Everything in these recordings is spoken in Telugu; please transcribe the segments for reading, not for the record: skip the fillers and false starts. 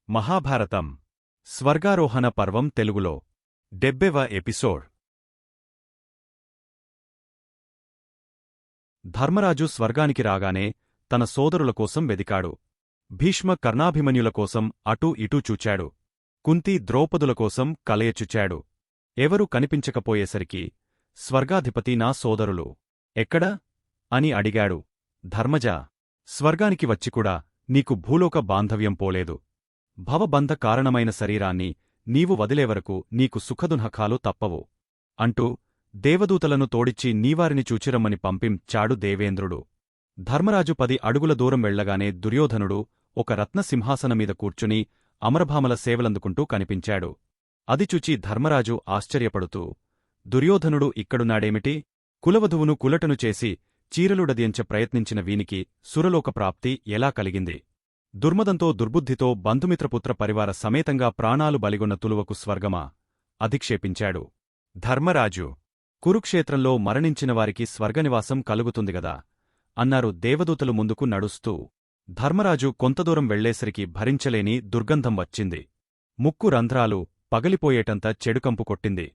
మహాభారతం స్వర్గారోహణ పర్వం తెలుగులో 70వ ఎపిసోడ్. ధర్మరాజు స్వర్గానికి రాగానే తన సోదరుల కోసం వెదికాడు. భీష్మ కర్ణాభిమన్యుల కోసం అటూ ఇటూ చూచాడు. కుంతి ద్రౌపదుల కోసం కలయచుచాడు. ఎవరూ కనిపించకపోయేసరికి స్వర్గాధిపతి నా సోదరులు ఎక్కడ అని అడిగాడు. ధర్మజా, స్వర్గానికి వచ్చికూడా నీకు భూలోక బాంధవ్యం పోలేదు. భవబంధ కారణమైన శరీరాన్ని నీవు వదిలేవరకు నీకు సుఖదుఃఖాలు తప్పవు అంటూ దేవదూతలను తోడిచ్చి నీవారిని చూచిరమ్మని పంపించాడు దేవేంద్రుడు. ధర్మరాజు 10 అడుగుల దూరం వెళ్లగానే దుర్యోధనుడు ఒక రత్నసింహాసనమీద కూర్చుని అమరభామల సేవలందుకుంటూ కనిపించాడు. అది చూచి ధర్మరాజు ఆశ్చర్యపడుతూ, దుర్యోధనుడు ఇక్కడున్నాడేమిటి? కులవధువును కులటను చేసి చీరలుడదించ ప్రయత్నించిన వీనికి సురలోక ప్రాప్తి ఎలా కలిగింది? దుర్మదంతో దుర్బుద్ధితో బంధుమిత్రపుత్ర పరివార సమేతంగా ప్రాణాలు బలిగొన్న తులువకు స్వర్గమా అధిక్షేపించాడు. ధర్మరాజు, కురుక్షేత్రంలో మరణించినవారికి స్వర్గనివాసం కలుగుతుందిగదా అన్నారు దేవదూతలు ముందుకు నడుస్తూ. ధర్మరాజు కొంతదూరం వెళ్లేసరికి భరించలేని దుర్గంధం వచ్చింది. ముక్కు రంధ్రాలు పగలిపోయేటంత చెడుకంపు కొట్టింది.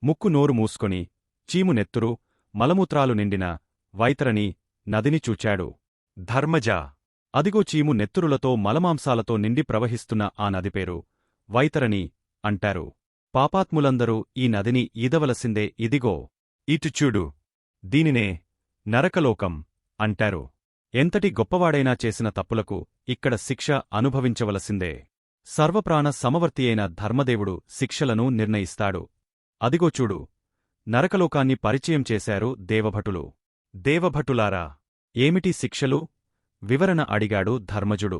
ముక్కు నోరు మూసుకొని చీము నెత్తురు మలమూత్రాలు నిండిన వైతరణి నదిని చూచాడు. ధర్మజా, అదిగో చీము నెత్తురులతో మలమాంసాలతో నిండి ప్రవహిస్తున్న ఆ నదిపేరు వైతరణి అంటారు. పాపాత్ములందరూ ఈ నదిని ఈదవలసిందే. ఇదిగో ఇటు చూడు, దీనినే నరకలోకం అంటారు. ఎంతటి గొప్పవాడైనా చేసిన తప్పులకు ఇక్కడ శిక్ష అనుభవించవలసిందే. సర్వప్రాణ సమవర్తియైన ధర్మదేవుడు శిక్షలను నిర్ణయిస్తాడు. అదిగో చూడు, నరకలోకాన్ని పరిచయం చేశారు దేవభటులు. దేవభటులారా, ఏమిటి శిక్షలు? వివరణ అడిగాడు ధర్మజుడు.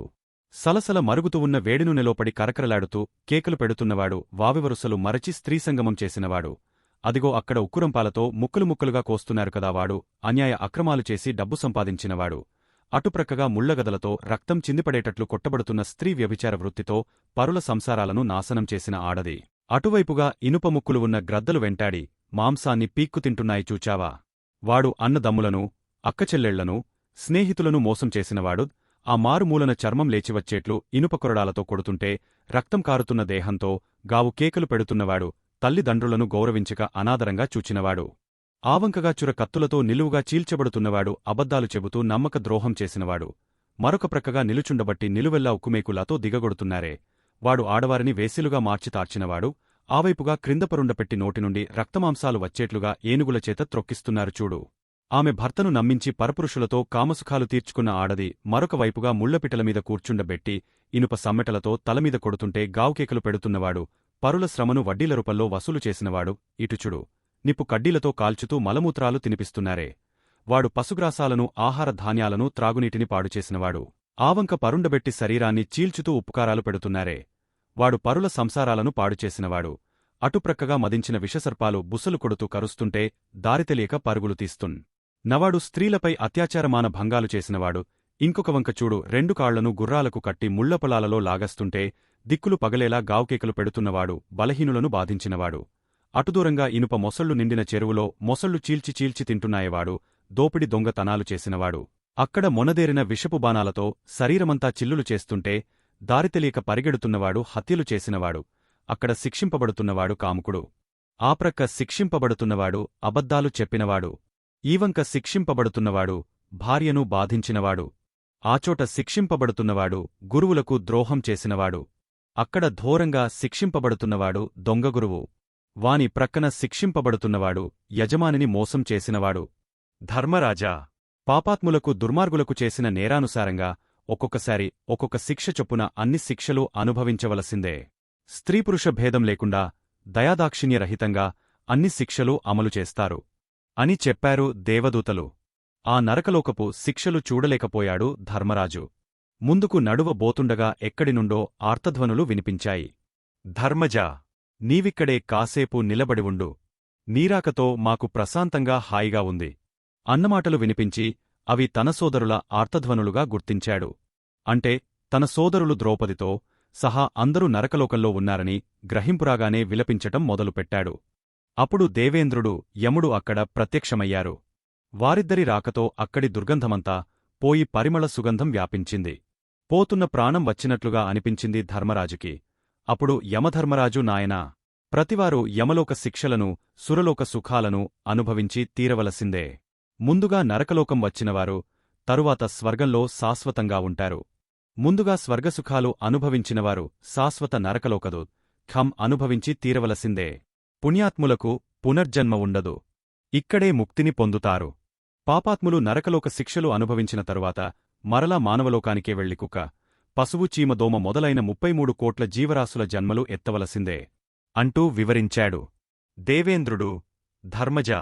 సలసల మరుగుతూ ఉన్న వేడినూనెలోపడి కరకరలాడుతూ కేకలు పెడుతున్నవాడు వావివరుసలు మరచి స్త్రీసంగమం చేసినవాడు. అదిగో అక్కడ ఉక్కురంపాలతో ముక్కలు ముక్కలుగా కోస్తున్నారు కదా వాడు అన్యాయ అక్రమాలు చేసి డబ్బు సంపాదించినవాడు. అటుప్రక్కగా ముళ్లగదలతో రక్తం చిందిపడేటట్లు కొట్టబడుతున్న స్త్రీ వ్యభిచార వృత్తితో పరుల సంసారాలను నాశనం చేసిన ఆడది. అటువైపుగా ఇనుప ముక్కులు ఉన్న గ్రద్దలు వెంటాడి మాంసాన్ని పీక్కుతింటున్నాయి చూచావా? వాడు అన్నదమ్ములను, అక్కచెల్లెళ్లను, స్నేహితులను మోసం చేసినవాడు. ఆ మారుమూలన చర్మం లేచివచ్చేట్లు ఇనుప కొరడాలతో కొడుతుంటే రక్తం కారుతున్న దేహంతో గావు కేకలు పెడుతున్నవాడు. తల్లిదండ్రులను గౌరవించక అనాదరంగా చూచినవాడు. ఆవంకగా చుర కత్తులతో నిలువుగా చీల్చబడుతున్నవాడు. అబద్ధాలు చెబుతూ నమ్మక ద్రోహం చేసినవాడు. మరొక ప్రక్కగా నిలుచుండబట్టి నిలువెల్లా ఉక్కుమేకులాతో దిగగొడుతున్నారే, వాడు ఆడవారిని వేసిలుగా మార్చి తార్చినవాడు. ఆవైపుగా క్రిందపరుండపెట్టి నోటినుండి రక్తమాంసాలు వచ్చేట్లుగా ఏనుగులచేత త్రొక్కిస్తున్నారు చూడు. ఆమె భర్తను నమ్మించి పరపురుషులతో కామసుఖాలు తీర్చుకున్న ఆడది మరొక వైపుగా ముళ్లపిటలమీద కూర్చుండబెట్టి ఇనుప సమ్మెటలతో తలమీద కొడుతుంటే గావుకేకలు పెడుతున్నవాడు. పరుల శ్రమను వడ్డీల రూపంలో వసూలు చేసినవాడు. ఇటుచుడు, నిప్పు కడ్డీలతో కాల్చుతూ మలమూత్రాలు తినిపిస్తున్నారే, వాడు పశుగ్రాసాలను, ఆహార ధాన్యాలను, త్రాగునీటిని పాడుచేసినవాడు. ఆవంక పరుండబెట్టి శరీరాన్ని చీల్చుతూ ఉప్పుకారాలు పెడుతున్నారే, వాడు పరుల సంసారాలను పాడుచేసినవాడు. అటుప్రక్కగా మదించిన విషసర్పాలు బుసలు కొడుతూ కరుస్తుంటే దారితెలియక పరుగులు తీస్తున్ నవాడు. స్త్రీలపై అత్యాచారమాన భంగాలు చేసినవాడు. ఇంకొక వంక చూడు, 2 కాళ్లను గుర్రాలకు కట్టి ముళ్లపొలాలలో లాగస్తుంటే దిక్కులు పగలేలా గావుకేకలు పెడుతున్నవాడు. బలహీనులను బాధించినవాడు. అటుదూరంగా ఇనుప మొసళ్లు నిండిన చెరువులో మొసళ్లు చీల్చి చీల్చి తింటున్నాయేవాడు. దోపిడి దొంగతనాలు చేసినవాడు. అక్కడ మొనదేరిన విషపు బాణాలతో శరీరమంతా చిల్లులు చేస్తుంటే దారితెలియక పరిగెడుతున్నవాడు. హత్యలు చేసినవాడు. అక్కడ శిక్షింపబడుతున్నవాడు కాముకుడు. ఆప్రక్క శిక్షింపబడుతున్నవాడు అబద్ధాలు చెప్పినవాడు. ఈవంక శిక్షింపబడుతున్నవాడు భార్యను బాధించినవాడు. ఆచోట శిక్షింపబడుతున్నవాడు గురువులకు ద్రోహం చేసినవాడు. అక్కడ ఘోరంగా శిక్షింపబడుతున్నవాడు దొంగగురువు. వాని ప్రక్కన శిక్షింపబడుతున్నవాడు యజమానిని మోసం చేసినవాడు. ధర్మరాజా, పాపాత్ములకు దుర్మార్గులకు చేసిన నేరానుసారంగా ఒక్కొక్కసారి ఒక్కొక్క శిక్ష చొప్పున అన్ని శిక్షలు అనుభవించవలసిందే. స్త్రీపురుష భేదం లేకుండా దయాదాక్షిణ్యరహితంగా అన్ని శిక్షలు అమలు చేస్తారు అని చెప్పారు దేవదూతలు. ఆ నరకలోకపు శిక్షలు చూడలేకపోయాడు ధర్మరాజు. ముందుకు నడువబోతుండగా ఎక్కడినుండో ఆర్తధ్వనులు వినిపించాయి. ధర్మజా, నీవిక్కడే కాసేపు నిలబడివుండు. నీరాకతో మాకు ప్రశాంతంగా హాయిగా ఉంది అన్నమాటలు వినిపించి అవి తన సోదరుల ఆర్తధ్వనులుగా గుర్తించాడు. అంటే తన సోదరులు ద్రౌపదితో సహా అందరూ నరకలోకంలో ఉన్నారని గ్రహింపురాగానే విలపించటం మొదలుపెట్టాడు. అప్పుడు దేవేంద్రుడు, యముడు అక్కడ ప్రత్యక్షమయ్యారు. వారిద్దరి రాకతో అక్కడి దుర్గంధమంతా పోయి పరిమళ సుగంధం వ్యాపించింది. పోతున్న ప్రాణం వచ్చినట్లుగా అనిపించింది ధర్మరాజుకి. అప్పుడు యమధర్మరాజు, నాయనా, ప్రతివారు యమలోక శిక్షలను, సురలోక సుఖాలను అనుభవించి తీరవలసిందే. ముందుగా నరకలోకం వచ్చినవారు తరువాత స్వర్గంలో శాశ్వతంగా ఉంటారు. ముందుగా స్వర్గసుఖాలు అనుభవించినవారు శాశ్వత నరకలోకదు ఖం అనుభవించి తీరవలసిందే. పుణ్యాత్ములకు పునర్జన్మ ఉండదు. ఇక్కడే ముక్తిని పొందుతారు. పాపాత్ములు నరకలోక శిక్షలు అనుభవించిన తరువాత మరలా మానవలోకానికే వెళ్లి కుక్క, పశువు, చీమ, దోమ మొదలైన 33 కోట్ల జీవరాశుల జన్మలు ఎత్తవలసిందే అంటూ వివరించాడు. దేవేంద్రుడు, ధర్మజా,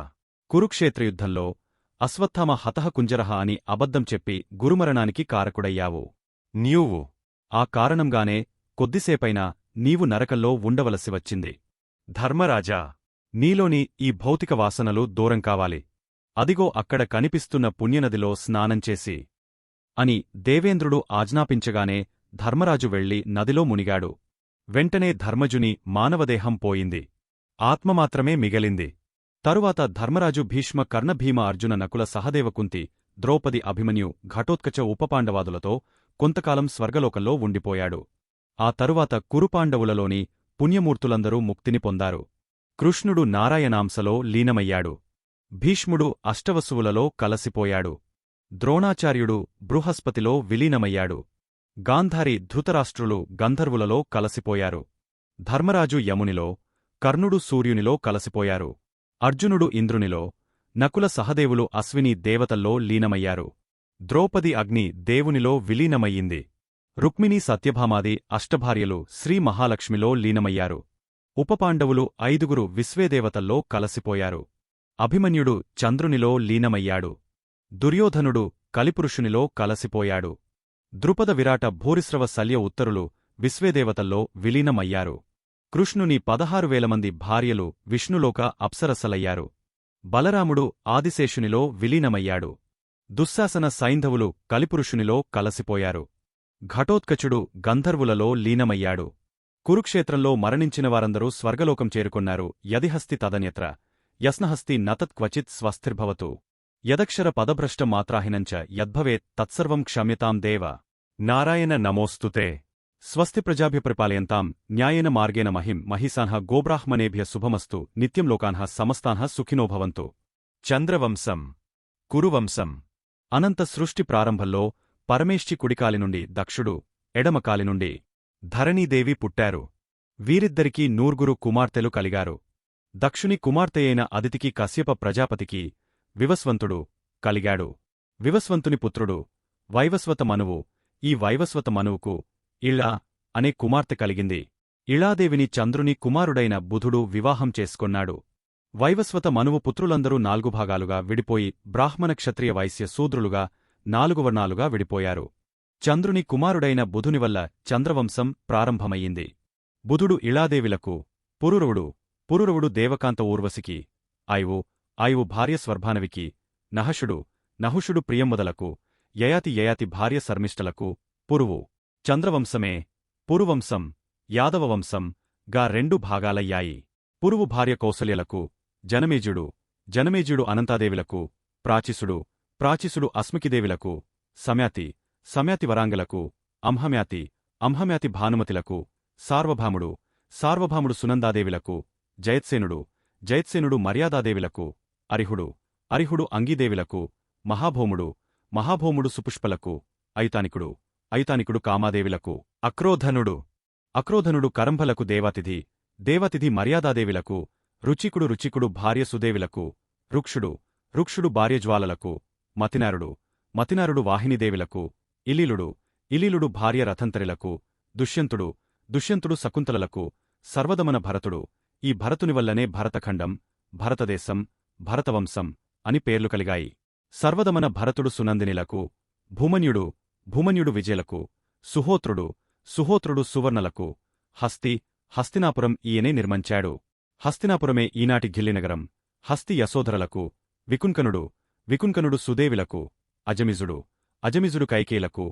కురుక్షేత్రయుద్ధంలో అశ్వత్థామ హతః కుంజరః అని అబద్ధం చెప్పి గురుమరణానికి కారకుడయ్యావు. నీవు ఆ కారణంగానే కొద్దిసేపైనా నీవు నరకంలో ఉండవలసి వచ్చింది. ధర్మరాజా, నీలోని ఈ భౌతిక వాసనలు దూరం కావాలి. అదిగో అక్కడ కనిపిస్తున్న పుణ్యనదిలో స్నానంచేసి అని దేవేంద్రుడు ఆజ్ఞాపించగానే ధర్మరాజు వెళ్లి నదిలో మునిగాడు. వెంటనే ధర్మజుని మానవదేహం పోయింది. ఆత్మమాత్రమే మిగిలింది. తరువాత ధర్మరాజు భీష్మ, కర్ణ, భీమ, అర్జున, నకుల, సహదేవ, కుంతి, ద్రౌపది, అభిమన్యు, ఘటోత్కచ ఉపపాండవాదులతో కొంతకాలం స్వర్గలోకంలో ఉండిపోయాడు. ఆ తరువాత కురుపాండవులలోని పుణ్యమూర్తులందరూ ముక్తిని పొందారు. కృష్ణుడు నారాయణాంశలో లీనమయ్యాడు. భీష్ముడు అష్టవసువులలో కలసిపోయాడు. ద్రోణాచార్యుడు బృహస్పతిలో విలీనమయ్యాడు. గాంధారి, ధృతరాష్ట్రులు గంధర్వులలో కలసిపోయారు. ధర్మరాజు యమునిలో, కర్ణుడు సూర్యునిలో కలసిపోయారు. అర్జునుడు ఇంద్రునిలో, నకుల, సహదేవులు అశ్విని దేవతల్లో లీనమయ్యారు. ద్రౌపది అగ్ని దేవునిలో విలీనమయ్యింది. రుక్మిణీ, సత్యభామాది అష్టభార్యలు శ్రీ మహాలక్ష్మిలో లీనమయ్యారు. ఉపపాండవులు 5 విశ్వేదేవతల్లో కలసిపోయారు. అభిమన్యుడు చంద్రునిలో లీనమయ్యాడు. దుర్యోధనుడు కలిపురుషునిలో కలసిపోయాడు. ద్రుపద, విరాట, భూరిశ్రవ, శల్య, ఉత్తరులు విశ్వేదేవతల్లో విలీనమయ్యారు. కృష్ణుని 16,000 మంది భార్యలు విష్ణులోక అప్సరసలయ్యారు. బలరాముడు ఆదిశేషునిలో విలీనమయ్యాడు. దుశ్శాసన, సైంధవులు కలిపురుషునిలో కలసిపోయారు. ఘటోత్కచుడు గంధర్వులలో లీనమయ్యాడు. కురుక్షేత్రంలో మరణించిన వారందరూ స్వర్గలోకం చేరుకొన్నారు. యదిహస్తి తదన్యత్ర యస్నహస్తి నతత్ క్వచిత్ స్వస్థిర్భవతు యదక్షర పదభ్రష్ట మాత్రాహినంచ యద్భవేత్ తత్సర్వం క్షమ్యతాం దేవ. నారాయణ నమోస్తుతే. స్వస్తి ప్రజాభ్యపరిపాలయంతాం న్యాయేన మార్గేణ మహిసాన్హ గోబ్రాహ్మణేభ్య శుభమస్తు నిత్యం లోకాన్హ సమస్తాన్హ సుఖినో భవంతు. చంద్రవంశం, కురువంశం. అనంత సృష్టి ప్రారంభంలో పరమేష్ఠి కుడికాలి నుండి దక్షుడు, ఎడమకాలి నుండి ధరణీదేవి పుట్టారు. వీరిద్దరికీ 9 కుమార్తెలు కలిగారు. దక్షుని కుమార్తెయైన అదితికి కశ్యప ప్రజాపతికి వివస్వంతుడు కలిగాడు. వివస్వంతుని పుత్రుడు వైవస్వత మనువు. ఈ వైవస్వత మనువుకు ఇళా అనే కుమార్తె కలిగింది. ఇళాదేవిని చంద్రుని కుమారుడైన బుధుడు వివాహం చేసుకొన్నాడు. వైవస్వత మనువు పుత్రులందరూ 4 భాగాలుగా విడిపోయి బ్రాహ్మణ, క్షత్రియ, వైశ్య, శూద్రులుగా 4 వర్ణాలుగా విడిపోయారు. చంద్రుని కుమారుడైన బుధునివల్ల చంద్రవంశం ప్రారంభమయ్యింది. బుధుడు ఇళాదేవిలకు పురూరవుడు, పురూరవుడు దేవకాంత ఊర్వశికి, ఆయువు భార్య స్వర్భానవికి, నహుషుడు ప్రియంవదలకు, యయాతి భార్య శర్మిష్టలకు పురువు. చంద్రవంశమే పురువంశం, యాదవవంశం గా 2 భాగాలయ్యాయి. పురువు భార్య కౌసల్యలకు జనమేజుడు అనంతాదేవిలకు, ప్రాచిసుడు అస్మికిదేవిలకు, సమ్యాతి వరాంగలకు, అంహమ్యాతి భానుమతిలకు, సార్వభాముడు సునందాదేవిలకు, జయత్సేనుడు మర్యాదాదేవిలకు, అరిహుడు అంగీదేవిలకు, మహాభౌముడు సుపుష్పలకు, ఐతానికుడు కామాదేవిలకు, అక్రోధనుడు కరంభలకు, దేవతిథి మర్యాదాదేవిలకు, రుచికుడు భార్య సుదేవిలకు, రుక్షుడు భార్య జ్వాలలకు, మతినారుడు వాహినీదేవిలకు, ఇలీలుడు భార్య రథంతరిలకు, దుష్యంతుడు శకుంతలలకు, సర్వదమన భరతుడు. ఈ భరతునివల్లనే భరతఖండం, భరతదేశం, భరతవంశం అని పేర్లు కలిగాయి. సర్వదమన భరతుడు సునందినిలకు, భూమన్యుడు విజయలకు, సుహోత్రుడు సువర్ణలకు, హస్తినాపురం ఈయనే నిర్మించాడు. హస్తినాపురమే ఈనాటి ఘిల్లినగరం. హస్తి యశోధరలకు, వికుంకనుడు సుదేవిలకు, అజమిజుడు కైకేయులకు,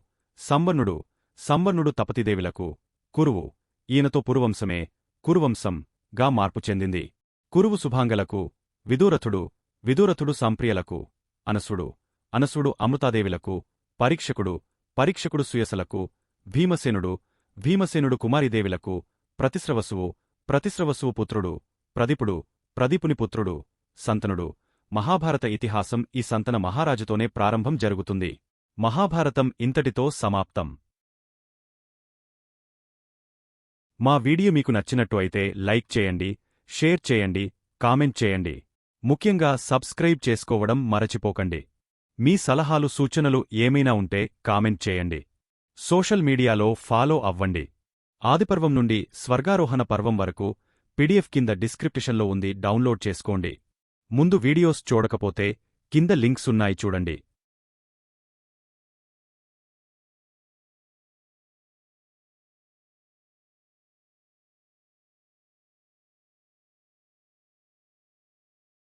సంవర్ణుడు తపతిదేవిలకు, కురువు. ఈయనతో పురువంశమే కురువంశం గా మార్పు చెందింది. కురువు శుభాంగలకు, విదూరథుడు సంప్రియలకు, అనసుడు అమృతాదేవిలకు, పరీక్షకుడు సుయసలకు, భీమసేనుడు, భీమసేనుడు కుమారిదేవిలకు ప్రతిస్రవసువు, ప్రతిస్రవసువు పుత్రుడు ప్రదీపుడు, ప్రదీపుని పుత్రుడు సంతనుడు. మహాభారత ఇతిహాసం ఈ సంతన మహారాజుతోనే ప్రారంభం జరుగుతుంది. మహాభారతం ఇంతటితో సమాప్తం. మా వీడియో మీకు నచ్చినట్టు అయితే లైక్ చేయండి, షేర్ చేయండి, కామెంట్ చేయండి. ముఖ్యంగా సబ్స్క్రైబ్ చేసుకోవడం మరచిపోకండి. మీ సలహాలు సూచనలు ఏమైనా ఉంటే కామెంట్ చేయండి. సోషల్ మీడియాలో ఫాలో అవ్వండి. ఆదిపర్వం నుండి స్వర్గారోహణ పర్వం వరకు పీడీఎఫ్ కింద డిస్క్రిప్షన్లో ఉంది, డౌన్లోడ్ చేసుకోండి. ముందు వీడియోస్ చూడకపోతే కింద లింక్స్ ఉన్నాయి చూడండి.